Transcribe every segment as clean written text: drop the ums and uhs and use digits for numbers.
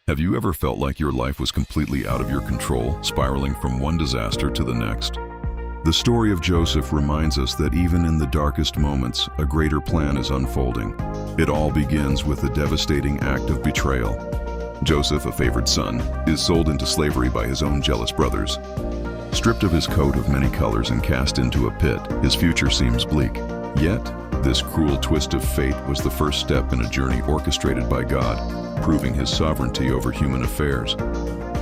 Have you ever felt like your life was completely out of your control, spiraling from one disaster to the next? The story of Joseph reminds us that even in the darkest moments, a greater plan is unfolding. It all begins with a devastating act of betrayal. Joseph, a favored son, is sold into slavery by his own jealous brothers. Stripped of his coat of many colors and cast into a pit, his future seems bleak. Yet, this cruel twist of fate was the first step in a journey orchestrated by God, proving his sovereignty over human affairs.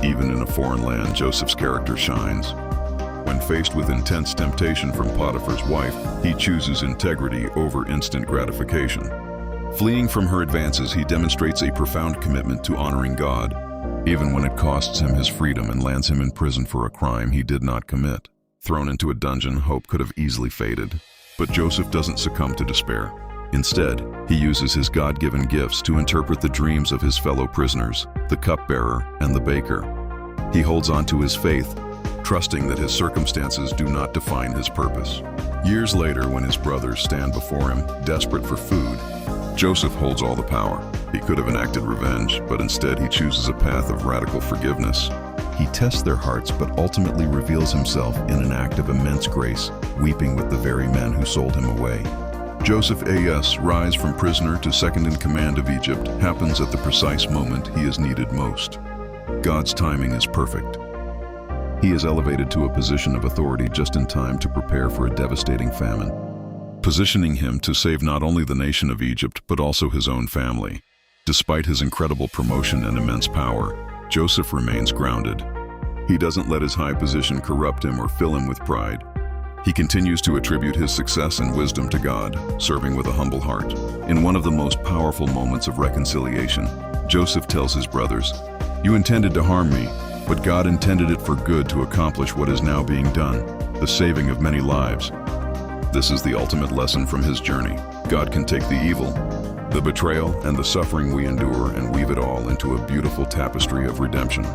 Even in a foreign land, Joseph's character shines. When faced with intense temptation from Potiphar's wife, he chooses integrity over instant gratification. Fleeing from her advances, he demonstrates a profound commitment to honoring God, even when it costs him his freedom and lands him in prison for a crime he did not commit. Thrown into a dungeon, hope could have easily faded. But Joseph doesn't succumb to despair. Instead, he uses his God-given gifts to interpret the dreams of his fellow prisoners, the cupbearer and the baker. He holds on to his faith, trusting that his circumstances do not define his purpose. Years later, when his brothers stand before him, desperate for food, Joseph holds all the power. He could have enacted revenge, but instead he chooses a path of radical forgiveness. He tests their hearts, but ultimately reveals himself in an act of immense grace, weeping with the very men who sold him away. Joseph A.S. rise from prisoner to second in command of Egypt happens at the precise moment he is needed most. God's timing is perfect. He is elevated to a position of authority just in time to prepare for a devastating famine, positioning him to save not only the nation of Egypt, but also his own family. Despite his incredible promotion and immense power, Joseph remains grounded. He doesn't let his high position corrupt him or fill him with pride. He continues to attribute his success and wisdom to God, serving with a humble heart. In one of the most powerful moments of reconciliation, Joseph tells his brothers, "You intended to harm me, but God intended it for good to accomplish what is now being done, the saving of many lives." This is the ultimate lesson from his journey. God can take the evil, the betrayal, and the suffering we endure and weave it all into a beautiful tapestry of redemption.